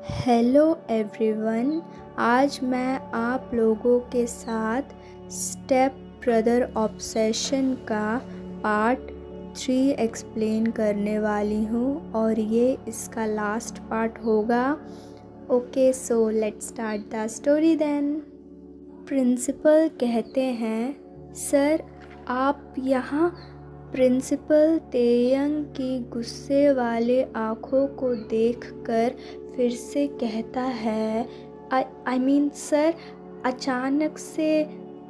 Hello everyone. आज मैं आप लोगों के साथ स्टेप ब्रदर ऑब्सेशन का पार्ट 3 एक्सप्लेन करने वाली हूँ और ये इसका लास्ट पार्ट होगा। Okay, so let's start the story then. Principal कहते हैं, सर आप यहाँ। प्रिंसिपल तेयंग की गुस्से वाले आँखों को देखकर फिर से कहता है, आई मीन सर, अचानक से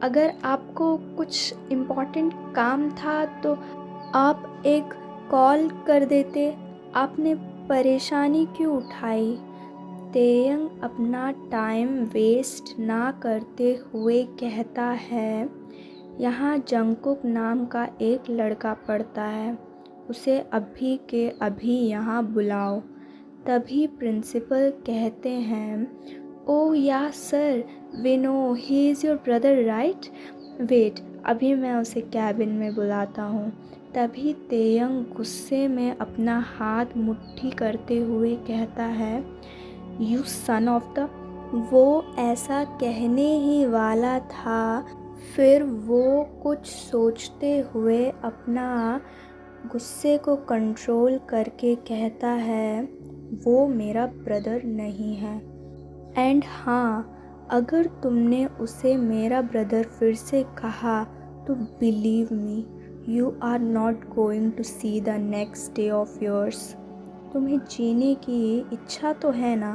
अगर आपको कुछ इम्पोर्टेंट काम था तो आप एक कॉल कर देते। आपने परेशानी क्यों उठाई? तेयंग अपना टाइम वेस्ट ना करते हुए कहता है, यहाँ जंगकुक नाम का एक लड़का पढ़ता है, उसे अभी के अभी यहाँ बुलाओ। तभी प्रिंसिपल कहते हैं, oh yeah sir, we know he is your brother right. Wait, अभी मैं उसे कैबिन में बुलाता हूँ। तभी तेयंग गुस्से में अपना हाथ मुट्ठी करते हुए कहता है, यू सन ऑफ द। वो ऐसा कहने ही वाला था, फिर वो कुछ सोचते हुए अपना गुस्से को कंट्रोल करके कहता है, वो मेरा ब्रदर नहीं है। एंड हाँ, अगर तुमने उसे मेरा ब्रदर फिर से कहा तो believe me, you are not going to see the next day of yours. तुम्हें जीने की इच्छा तो है ना?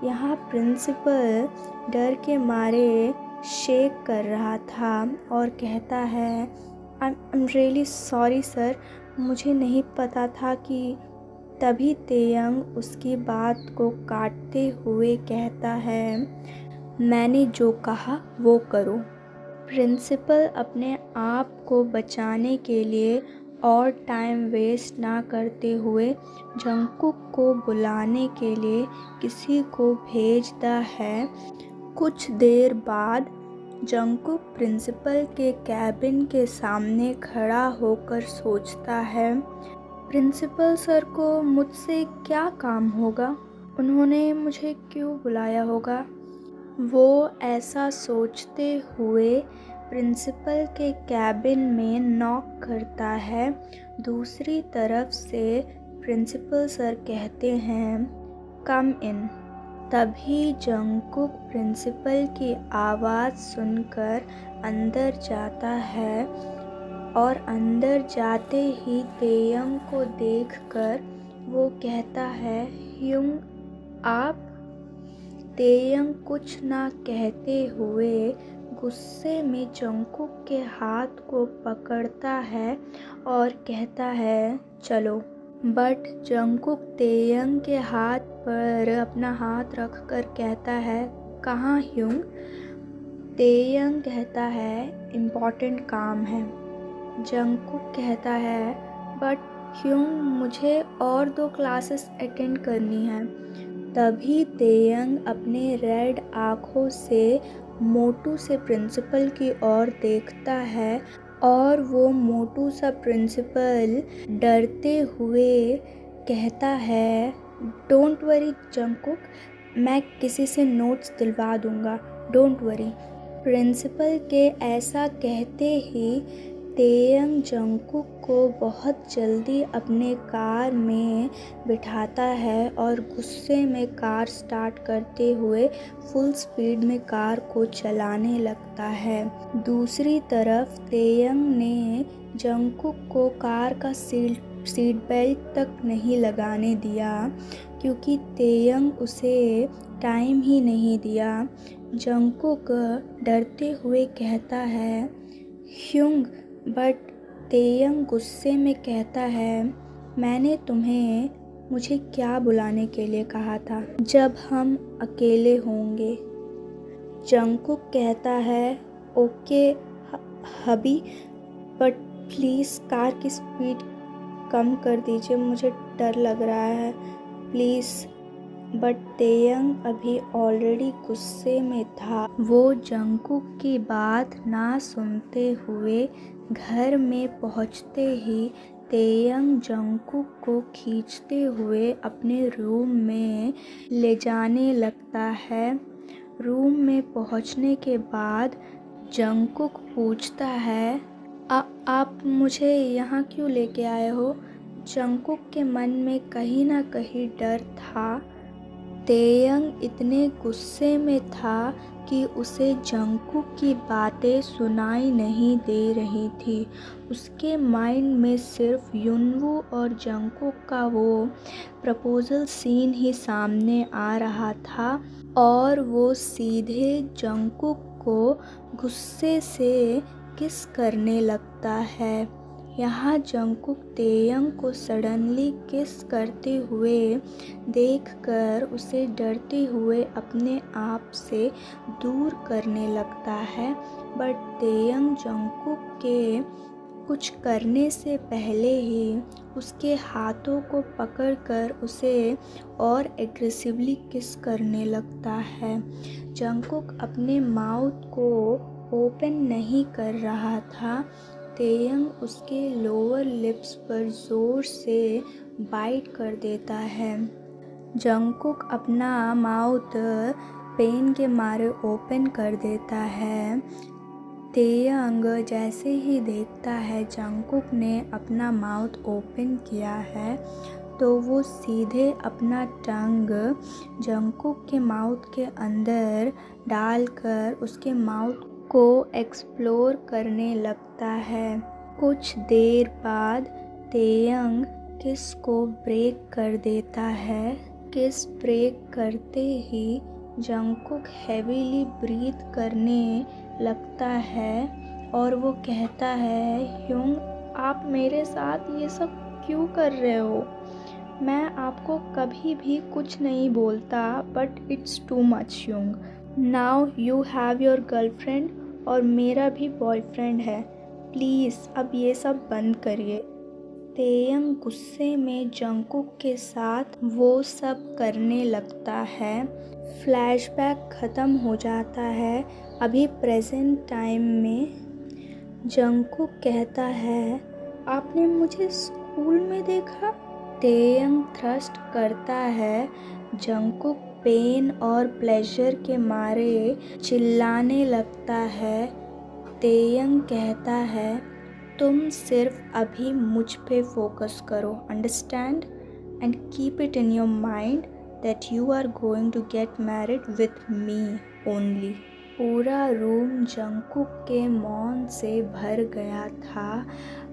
यहाँ प्रिंसिपल डर के मारे शेक कर रहा था और कहता है, I am really sorry sir, मुझे नहीं पता था कि। तभी तेयंग उसकी बात को काटते हुए कहता है, मैंने जो कहा वो करो। प्रिंसिपल अपने आप को बचाने के लिए और टाइम वेस्ट ना करते हुए जंगकुक को बुलाने के लिए किसी को भेजता है। कुछ देर बाद जंगकुक प्रिंसिपल के कैबिन के सामने खड़ा होकर सोचता है, प्रिंसिपल सर को मुझसे क्या काम होगा? उन्होंने मुझे क्यों बुलाया होगा? वो ऐसा सोचते हुए प्रिंसिपल के कैबिन में नॉक करता है। दूसरी तरफ से प्रिंसिपल सर कहते हैं, कम इन। तभी जंगकुक प्रिंसिपल की आवाज़ सुनकर अंदर जाता है और अंदर जाते ही तेयंग को देखकर वो कहता है, ह्यूंग आप? तेयंग कुछ ना कहते हुए गुस्से में जंगकुक के हाथ को पकड़ता है और कहता है, चलो। बट जंगकुक तेयंग के हाथ पर अपना हाथ रखकर कहता है, कहाँ ह्यूंग? तेयंग कहता है, इम्पॉर्टेंट काम है। जंगकुक कहता है, बट ह्यूंग, मुझे और 2 क्लासेस अटेंड करनी है। तभी तेयंग अपने रेड आँखों से मोटू से प्रिंसिपल की ओर देखता है और वो मोटू सा प्रिंसिपल डरते हुए कहता है, डोंट वरी जंगकुक, मैं किसी से नोट्स दिलवा दूंगा, डोंट वरी। प्रिंसिपल के ऐसा कहते ही तेयंग जंगकुक को बहुत जल्दी अपने कार में बिठाता है और गुस्से में कार स्टार्ट करते हुए फुल स्पीड में कार को चलाने लगता है। दूसरी तरफ तेयंग ने जंगकुक को कार का सीट बेल्ट तक नहीं लगाने दिया क्योंकि तेयंग उसे टाइम ही नहीं दिया। जंगकुक डरते हुए कहता है, ह्यूंग, बट तेयंग गुस्से में कहता है, मैंने तुम्हें मुझे क्या बुलाने के लिए कहा था जब हम अकेले होंगे? जंगकुक कहता है, okay hubby, but please car की स्पीड कम कर दीजिए, मुझे डर लग रहा है, प्लीज़। बट तेयंग अभी ऑलरेडी गुस्से में था। वो जंगकुक की बात ना सुनते हुए घर में पहुंचते ही तेयंग जंगकुक को खींचते हुए अपने रूम में ले जाने लगता है। रूम में पहुंचने के बाद जंगकुक पूछता है, आप मुझे यहाँ क्यों लेके आए हो? जंगकुक के मन में कहीं ना कहीं डर था। तेयंग इतने गुस्से में था कि उसे जंगकुक की बातें सुनाई नहीं दे रही थी। उसके माइंड में सिर्फ युनवू और जंगकुक का वो प्रपोजल सीन ही सामने आ रहा था और वो सीधे जंगकुक को गुस्से से किस करने लगता है। यहाँ जंगकुक तेयंग को सडनली किस करते हुए देखकर उसे डरते हुए अपने आप से दूर करने लगता है, बट तेयंग जंगकुक के कुछ करने से पहले ही उसके हाथों को पकड़कर उसे और एग्रेसिवली किस करने लगता है। जंगकुक अपने माउथ को ओपन नहीं कर रहा था। तेयंग उसके लोअर लिप्स पर ज़ोर से बाइट कर देता है। जंगकुक अपना माउथ पेन के मारे ओपन कर देता है। तेयंग जैसे ही देखता है जंगकुक ने अपना माउथ ओपन किया है, तो वो सीधे अपना टंग जंगकुक के माउथ के अंदर डालकर उसके माउथ को एक्सप्लोर करने लगता है। कुछ देर बाद तेयंग किस को ब्रेक कर देता है। किस ब्रेक करते ही जंगकुक हेवीली ब्रीथ करने लगता है और वो कहता है, ह्योंग, आप मेरे साथ ये सब क्यों कर रहे हो? मैं आपको कभी भी कुछ नहीं बोलता, but it's too much Hyeong. Now you have your girlfriend और मेरा भी बॉयफ्रेंड है। प्लीज़ अब ये सब बंद करिए। तेयंग गुस्से में जंगकुक के साथ वो सब करने लगता है। फ्लैशबैक ख़त्म हो जाता है। अभी प्रेजेंट टाइम में जंगकुक कहता है, आपने मुझे स्कूल में देखा? तेयंग थ्रस्ट करता है। जंगकुक पेन और प्लेजर के मारे चिल्लाने लगता है। तेयंग कहता है, तुम सिर्फ अभी मुझ पे फोकस करो, understand, and keep it in your mind that you are going to get married with me only. पूरा रूम जंगकुक के मौन से भर गया था।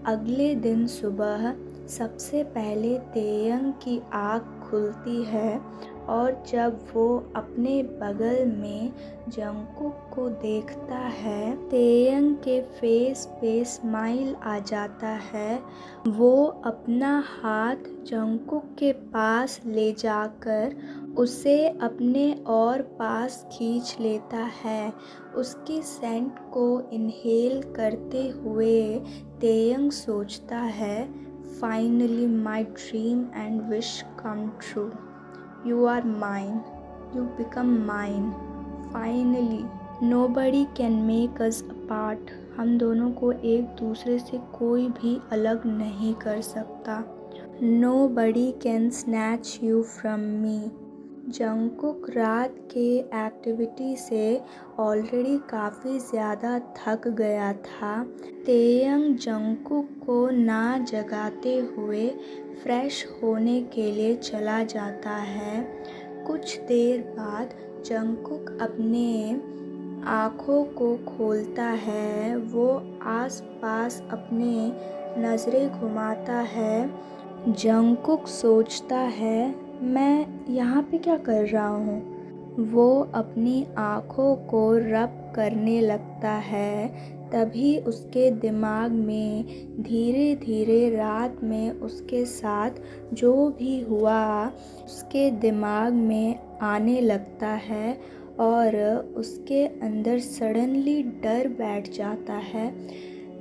अगले दिन सुबह सबसे पहले तेयंग की आँख खुलती है और जब वो अपने बगल में जंगकुक को देखता है, तेयंग के फेस पे स्माइल आ जाता है। वो अपना हाथ जंगकुक के पास ले जाकर उसे अपने और पास खींच लेता है। उसकी सेंट को इनहेल करते हुए तेयंग सोचता है, finally my dream and wish come true. You are mine. You become mine. Finally, nobody can make us apart. हम दोनों को एक दूसरे से कोई भी अलग नहीं कर सकता। Nobody can snatch you from me. Jungkook रात के एक्टिविटी से ऑलरेडी काफ़ी ज़्यादा थक गया था। तेयंग जंगकुक को ना जगाते हुए फ्रेश होने के लिए चला जाता है। कुछ देर बाद जंगकुक अपने आँखों को खोलता है। वो आसपास अपने नज़रें घुमाता है। जंगकुक सोचता है, मैं यहाँ पे क्या कर रहा हूँ? वो अपनी आँखों को रब करने लगता है। तभी उसके दिमाग में धीरे धीरे रात में उसके साथ जो भी हुआ उसके दिमाग में आने लगता है और उसके अंदर सडनली डर बैठ जाता है।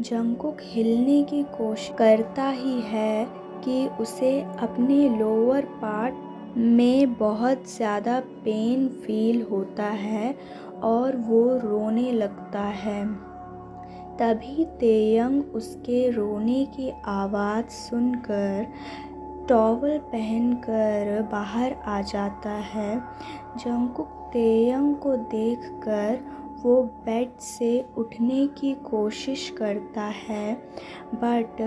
जंगकुक हिलने की कोशिश करता ही है कि उसे अपने लोअर पार्ट में बहुत ज़्यादा पेन फील होता है और वो रोने लगता है। तभी तेयंग उसके रोने की आवाज़ सुनकर टॉवल पहनकर बाहर आ जाता है। जंगकुक तेयंग को देखकर वो बेड से उठने की कोशिश करता है, बट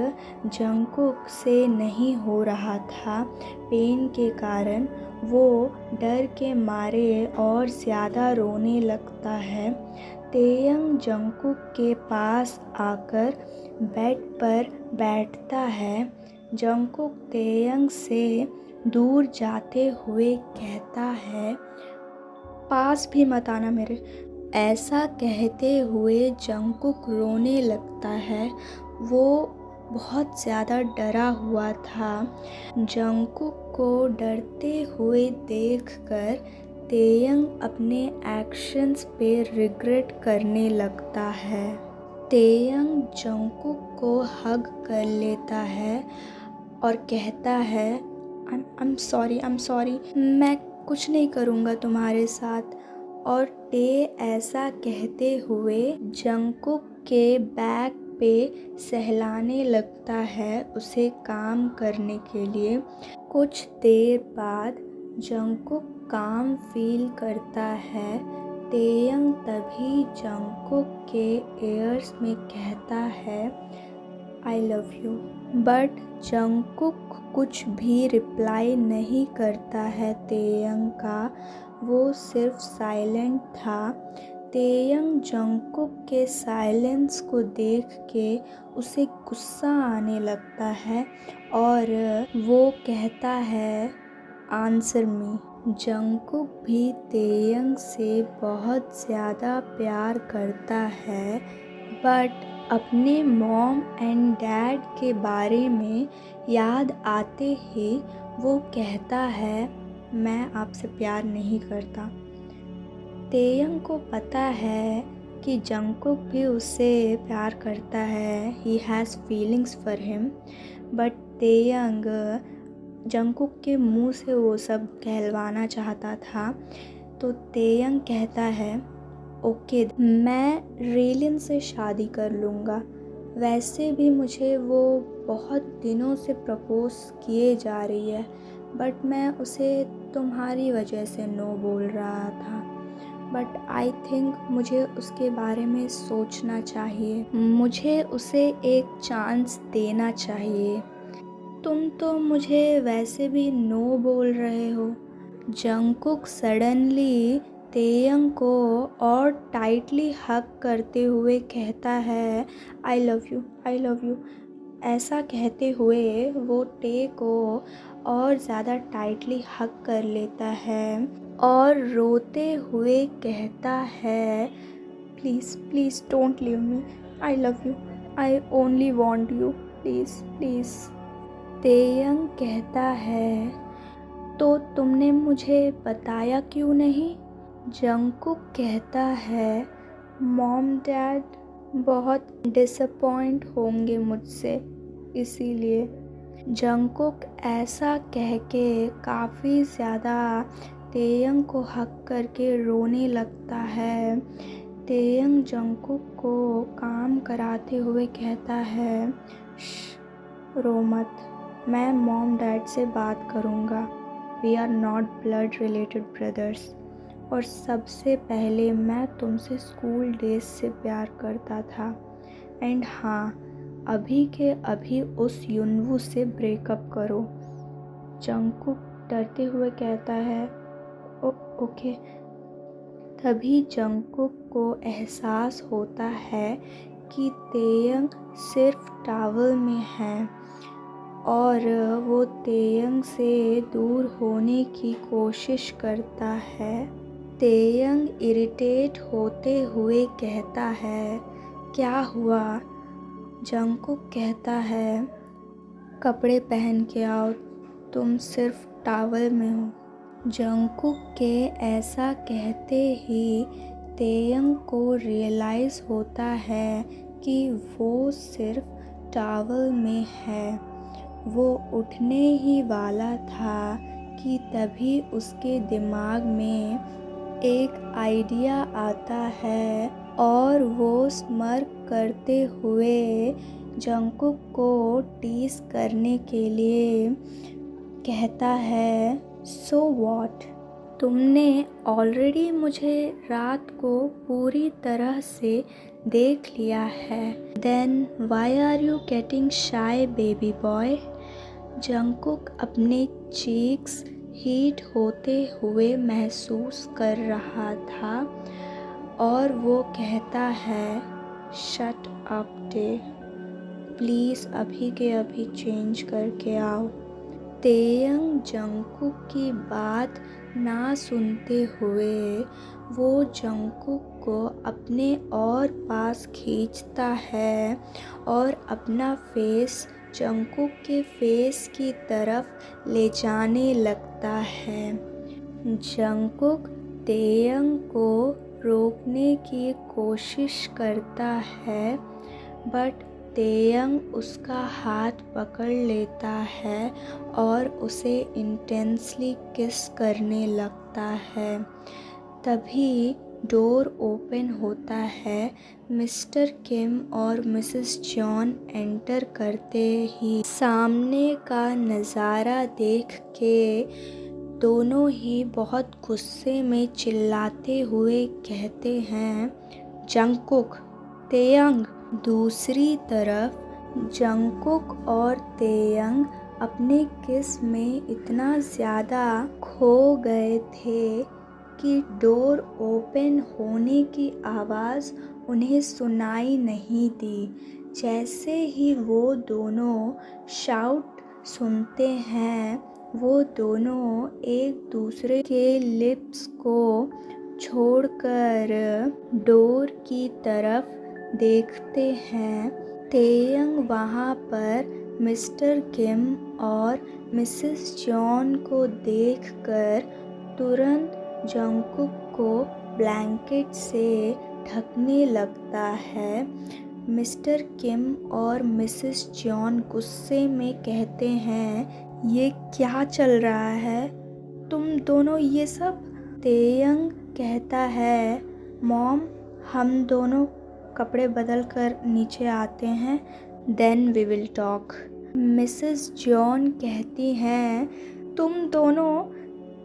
जंगकुक से नहीं हो रहा था। पेन के कारण वो डर के मारे और ज़्यादा रोने लगता है। तेयंग जंगकुक के पास आकर बेड पर बैठता है। जंगकुक तेयंग से दूर जाते हुए कहता है, पास भी मत आना मेरे। ऐसा कहते हुए जंगकुक रोने लगता है। वो बहुत ज़्यादा डरा हुआ था। जंगकुक को डरते हुए देखकर तेयंग अपने एक्शंस पे रिग्रेट करने लगता है। तेयंग जंगकुक को हग कर लेता है और कहता है, आई एम सॉरी, मैं कुछ नहीं करूँगा तुम्हारे साथ। और टे ऐसा कहते हुए जंगकुक के बैक पे सहलाने लगता है उसे काम करने के लिए। कुछ देर बाद जंगकुक काम फील करता है। तेयंग तभी जंगकुक के ईयर्स में कहता है, आई लव यू। बट जंगकुक कुछ भी रिप्लाई नहीं करता है तेयंग का। वो सिर्फ साइलेंट था। तेयंग जंगकुक के साइलेंस को देख के उसे गुस्सा आने लगता है और वो कहता है, आंसर मी। जंगकुक भी तेयंग से बहुत ज़्यादा प्यार करता है, बट अपने मॉम एंड डैड के बारे में याद आते ही वो कहता है, मैं आपसे प्यार नहीं करता। तेयंग को पता है कि जंगकुक भी उससे प्यार करता है, he has feelings for him, but Taehyung Jungkook के मुंह से वो सब कहलवाना चाहता था। तो तेयंग कहता है, ओके, मैं रेलिन से शादी कर लूँगा। वैसे भी मुझे वो बहुत दिनों से प्रपोज़ किए जा रही है, बट मैं उसे तुम्हारी वजह से नो बोल रहा था। बट आई थिंक मुझे उसके बारे में सोचना चाहिए। मुझे उसे एक चांस देना चाहिए। तुम तो मुझे वैसे भी नो बोल रहे हो। जंगकुक सडनली तेयंग को और टाइटली हग करते हुए कहता है, आई लव यू। ऐसा कहते हुए वो टे को और ज़्यादा टाइटली हग कर लेता है और रोते हुए कहता है, please please don't leave me, I love you, I only want you, please please. Taehyung कहता है, तो तुमने मुझे बताया क्यों नहीं? जंगकुक कहता है, मॉम डैड बहुत डिसअपॉइंट होंगे मुझसे, इसीलिए। जंगकुक ऐसा कह के काफ़ी ज़्यादा तेयंग को हक करके रोने लगता है। तेयंग जंगकुक को काम कराते हुए कहता है, रो मत, मैं मॉम डैड से बात करूँगा। We are not blood related brothers. और सबसे पहले मैं तुमसे स्कूल डेज से प्यार करता था। एंड हाँ, अभी के अभी उस युनवू से ब्रेकअप करो। जंगकुक डरते हुए कहता है, ओके। तभी जंगकुक को एहसास होता है कि तेयंग सिर्फ टावल में है और वो तेयंग से दूर होने की कोशिश करता है। तेयंग इरिटेट होते हुए कहता है, क्या हुआ? जंगकुक कहता है, कपड़े पहन के आओ, तुम सिर्फ टावल में हो। जंगकुक के ऐसा कहते ही तेयंग को रियलाइज़ होता है कि वो सिर्फ टावल में है। वो उठने ही वाला था कि तभी उसके दिमाग में एक आइडिया आता है और वो स्मर्क करते हुए जंगकुक को टीज करने के लिए कहता है, सो वॉट, तुमने ऑलरेडी मुझे रात को पूरी तरह से देख लिया है, then why are you getting shy baby boy. Jungkook अपने चीक्स हीट होते हुए महसूस कर रहा था और वो कहता है, शट अप डे, प्लीज़ अभी के अभी चेंज करके आओ। तेयंग जंगकुक की बात ना सुनते हुए वो जंगकुक को अपने और पास खींचता है और अपना फेस जंगकुक के फेस की तरफ ले जाने लगता है। जंगकुक तेयंग को रोकने की कोशिश करता है, बट तेयंग उसका हाथ पकड़ लेता है और उसे इंटेंसली किस करने लगता है। तभी डोर ओपन होता है। मिस्टर किम और मिसेस जॉन एंटर करते ही सामने का नज़ारा देख के दोनों ही बहुत गुस्से में चिल्लाते हुए कहते हैं, जंगकुक, तेयंग। दूसरी तरफ जंगकुक और तेयंग अपने किस में इतना ज़्यादा खो गए थे कि डोर ओपन होने की आवाज़ उन्हें सुनाई नहीं दी। जैसे ही वो दोनों शाउट सुनते हैं, वो दोनों एक दूसरे के लिप्स को छोड़कर डोर की तरफ देखते हैं। तेयंग वहाँ पर मिस्टर किम और मिसेस जॉन को देखकर तुरंत जंगकुक को ब्लैंकेट से ढकने लगता है। मिस्टर किम और मिसेस जॉन गुस्से में कहते हैं, ये क्या चल रहा है, तुम दोनों ये सब। तेयंग कहता है, मॉम, हम दोनों कपड़े बदल कर नीचे आते हैं, then we will talk. Mrs John कहती हैं, तुम दोनों,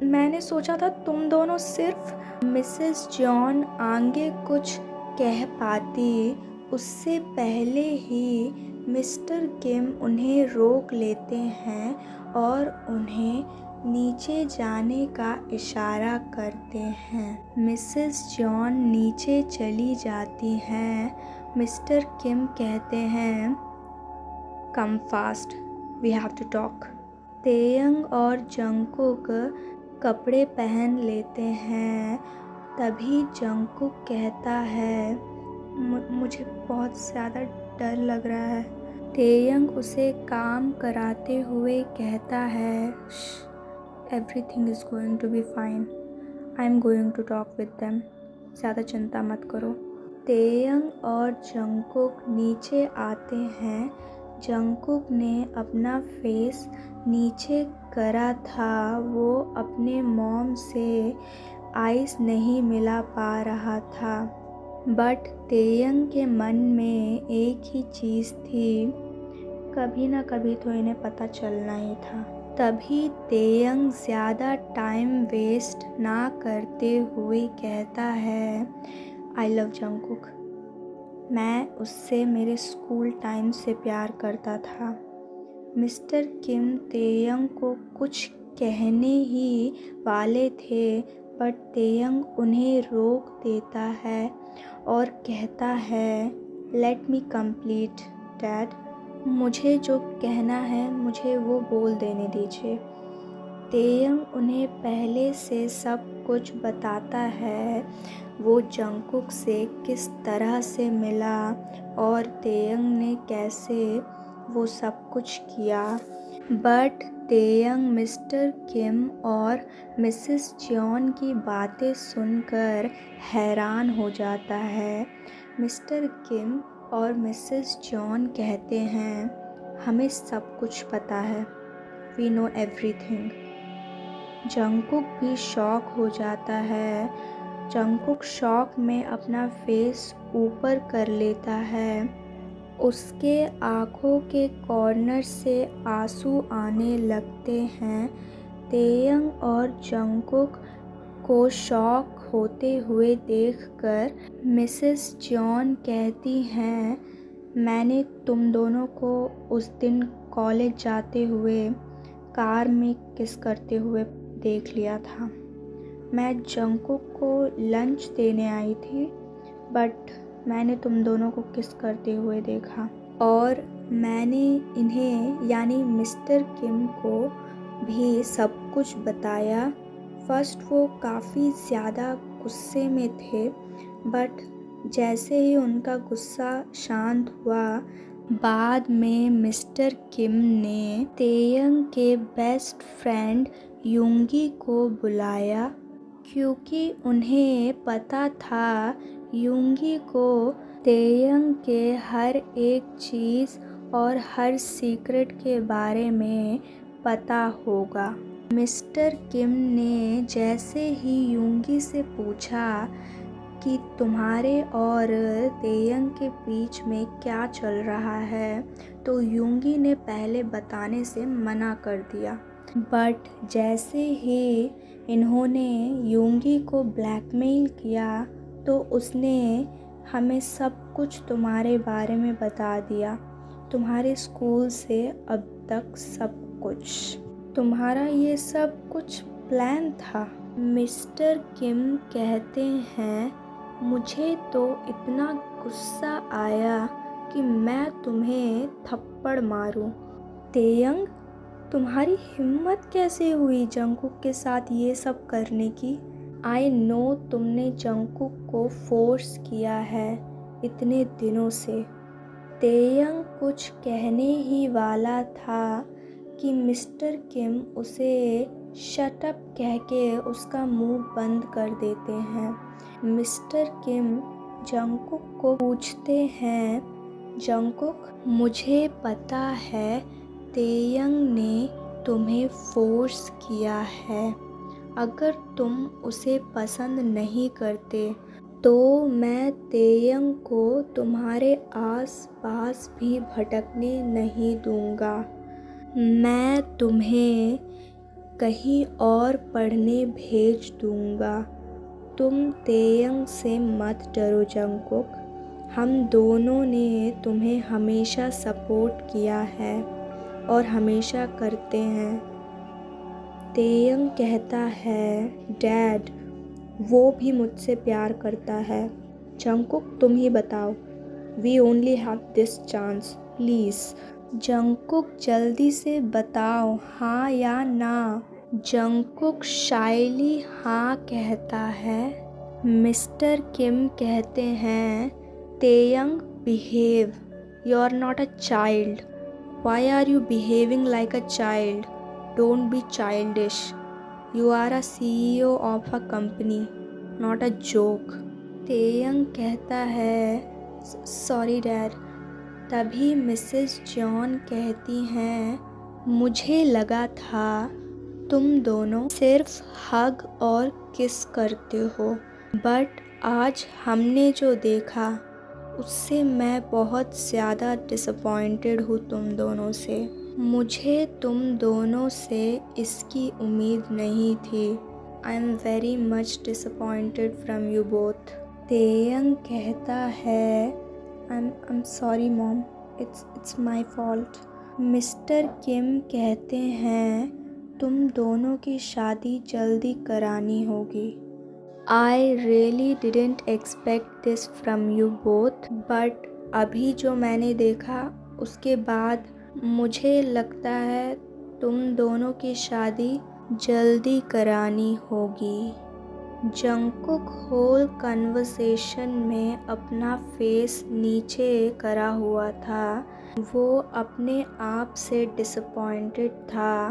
मैंने सोचा था तुम दोनों सिर्फ। मिसेस जॉन आगे कुछ कह पाती उससे पहले ही मिस्टर किम उन्हें रोक लेते हैं और उन्हें नीचे जाने का इशारा करते हैं। मिसेस जॉन नीचे चली जाती हैं। मिस्टर किम कहते हैं, come fast, we have to talk. Taehyung और जंगकुक कपड़े पहन लेते हैं। तभी जंगकुक कहता है, मुझे बहुत ज़्यादा डर लग रहा है। तेयंग उसे काम कराते हुए कहता है, everything is going to be fine, I am going to talk with them, ज़्यादा चिंता मत करो। तेयंग और जंगकुक नीचे आते हैं। जंगकुक ने अपना फेस नीचे करा था, वो अपने मॉम से आइस नहीं मिला पा रहा था, बट तेयंग के मन में एक ही चीज़ थी, कभी ना कभी तो इन्हें पता चलना ही था। तभी तेयंग ज़्यादा टाइम वेस्ट ना करते हुए कहता है, आई लव जंगकुक, मैं उससे मेरे स्कूल टाइम से प्यार करता था। मिस्टर किम तेयंग को कुछ कहने ही वाले थे, बट तेयंग उन्हें रोक देता है और कहता है, लेट मी कंप्लीट डैड, मुझे जो कहना है मुझे वो बोल देने दीजिए। तेयंग उन्हें पहले से सब कुछ बताता है, वो जंगकुक से किस तरह से मिला और तेयंग ने कैसे वो सब कुछ किया। बट तेयंग मिस्टर किम और मिसेस जॉन की बातें सुनकर हैरान हो जाता है। मिस्टर किम और मिसेस जॉन कहते हैं, हमें सब कुछ पता है, वी नो एवरीथिंग। जंगकुक भी शॉक हो जाता है जंगकुक शॉक में अपना फेस ऊपर कर लेता है। उसके आँखों के कॉर्नर से आंसू आने लगते हैं। तेयंग और जंगकुक को शॉक होते हुए देखकर मिसेस जॉन कहती हैं, मैंने तुम दोनों को उस दिन कॉलेज जाते हुए कार में किस करते हुए देख लिया था। मैं जंगकुक को लंच देने आई थी, बट मैंने तुम दोनों को किस करते हुए देखा और मैंने इन्हें यानी मिस्टर किम को भी सब कुछ बताया। फर्स्ट वो काफ़ी ज़्यादा गुस्से में थे, बट जैसे ही उनका गुस्सा शांत हुआ, बाद में मिस्टर किम ने तेयंग के बेस्ट फ्रेंड युंगी को बुलाया, क्योंकि उन्हें पता था युंगी को तेयंग के हर एक चीज़ और हर सीक्रेट के बारे में पता होगा। मिस्टर किम ने जैसे ही युंगी से पूछा कि तुम्हारे और तेयंग के बीच में क्या चल रहा है, तो युंगी ने पहले बताने से मना कर दिया। बट जैसे ही इन्होंने युंगी को ब्लैकमेल किया, तो उसने हमें सब कुछ तुम्हारे बारे में बता दिया, तुम्हारे स्कूल से अब तक सब कुछ। तुम्हारा ये सब कुछ प्लान था। मिस्टर किम कहते हैं, मुझे तो इतना गुस्सा आया कि मैं तुम्हें थप्पड़ मारूं। तेयंग, तुम्हारी हिम्मत कैसे हुई जंगकुक के साथ ये सब करने की? आई नो तुमने जंगकुक को फोर्स किया है इतने दिनों से। तेयंग कुछ कहने ही वाला था कि मिस्टर किम उसे शट अप कह के उसका मुंह बंद कर देते हैं। मिस्टर किम जंगकुक को पूछते हैं, जंगकुक, मुझे पता है तेयंग ने तुम्हें फोर्स किया है। अगर तुम उसे पसंद नहीं करते तो मैं तेयंग को तुम्हारे आस पास भी भटकने नहीं दूंगा। मैं तुम्हें कहीं और पढ़ने भेज दूंगा। तुम तेयंग से मत डरो जंगकुक, हम दोनों ने तुम्हें हमेशा सपोर्ट किया है और हमेशा करते हैं। तेयंग कहता है, डैड, वो भी मुझसे प्यार करता है। जंगकुक तुम ही बताओ, we only have this chance, please. Jungkook जल्दी से बताओ, हाँ या ना। जंगकुक शायली हाँ कहता है। मिस्टर किम कहते हैं, Taehyung, behave, you are not a child. Why are you behaving like a child? Don't be childish. You are a CEO of a company, not a joke. Taehyung कहता है, sorry dad. तभी missus John कहती हैं, मुझे लगा था तुम दोनों सिर्फ हग और किस करते हो, बट आज हमने जो देखा उससे मैं बहुत ज़्यादा डिसअपॉइंटेड हूँ तुम दोनों से। मुझे तुम दोनों से इसकी उम्मीद नहीं थी। I am very much disappointed from you both. Taehyung कहता है, I'm sorry mom, it's my fault। Mister Kim कहते हैं, तुम दोनों की शादी जल्दी करानी होगी। I really didn't expect this from you both, but अभी जो मैंने देखा उसके बाद मुझे लगता है तुम दोनों की शादी जल्दी करानी होगी। जंगकुक होल कन्वर्सेशन में अपना फेस नीचे करा हुआ था। वो अपने आप से डिसअपॉइंटेड था,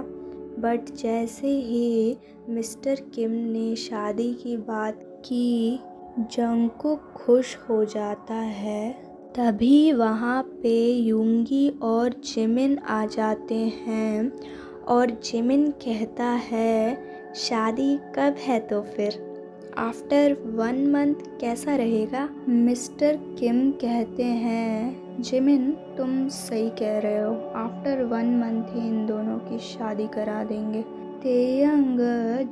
बट जैसे ही मिस्टर किम ने शादी की बात की, जंगकुक खुश हो जाता है। तभी वहाँ पे युंगी और जिमिन आ जाते हैं और जिमिन कहता है, शादी कब है तो फिर? आफ्टर 1 मंथ कैसा रहेगा? मिस्टर किम कहते हैं, जिमिन तुम सही कह रहे हो, आफ्टर 1 मंथ ही इन दोनों की शादी करा देंगे। तेयंग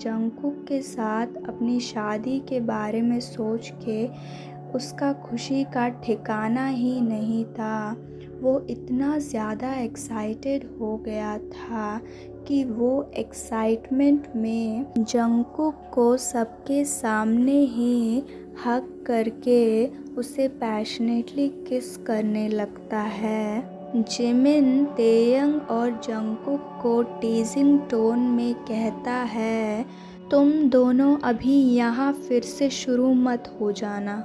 जंगकुक के साथ अपनी शादी के बारे में सोच के उसका खुशी का ठिकाना ही नहीं था। वो इतना ज़्यादा एक्साइटेड हो गया था कि वो एक्साइटमेंट में जंगकुक को सबके सामने ही हग करके उसे पैशनेटली किस करने लगता है। जिमिन तेयंग और जंगकुक को टीजिंग टोन में कहता है, तुम दोनों अभी यहाँ फिर से शुरू मत हो जाना।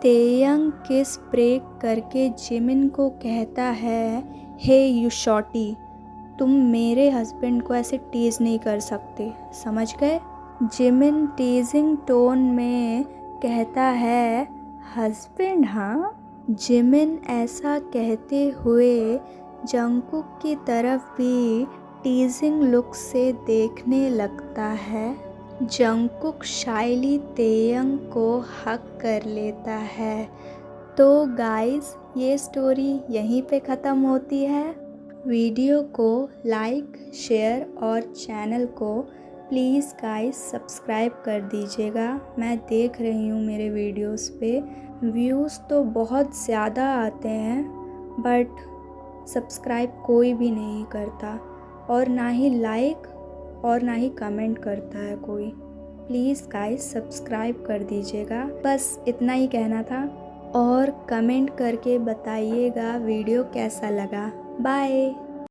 तेयंग किस ब्रेक करके जिमिन को कहता है, हे यू शॉटी, तुम मेरे हस्बैंड को ऐसे टीज नहीं कर सकते, समझ गए? जिमिन टीजिंग टोन में कहता है, हस्बैंड? हाँ। जिमिन ऐसा कहते हुए जंगकुक की तरफ भी टीजिंग लुक से देखने लगता है। जंगकुक शाइली तेयंग को हक कर लेता है। तो गाइस, ये स्टोरी यहीं पे ख़त्म होती है। वीडियो को लाइक, शेयर और चैनल को प्लीज़ गाइस सब्सक्राइब कर दीजिएगा। मैं देख रही हूँ मेरे वीडियोस पे व्यूज़ तो बहुत ज़्यादा आते हैं, बट सब्सक्राइब कोई भी नहीं करता और ना ही लाइक और ना ही कमेंट करता है कोई। प्लीज़ गाइस सब्सक्राइब कर दीजिएगा। बस इतना ही कहना था और कमेंट करके बताइएगा वीडियो कैसा लगा। बाय।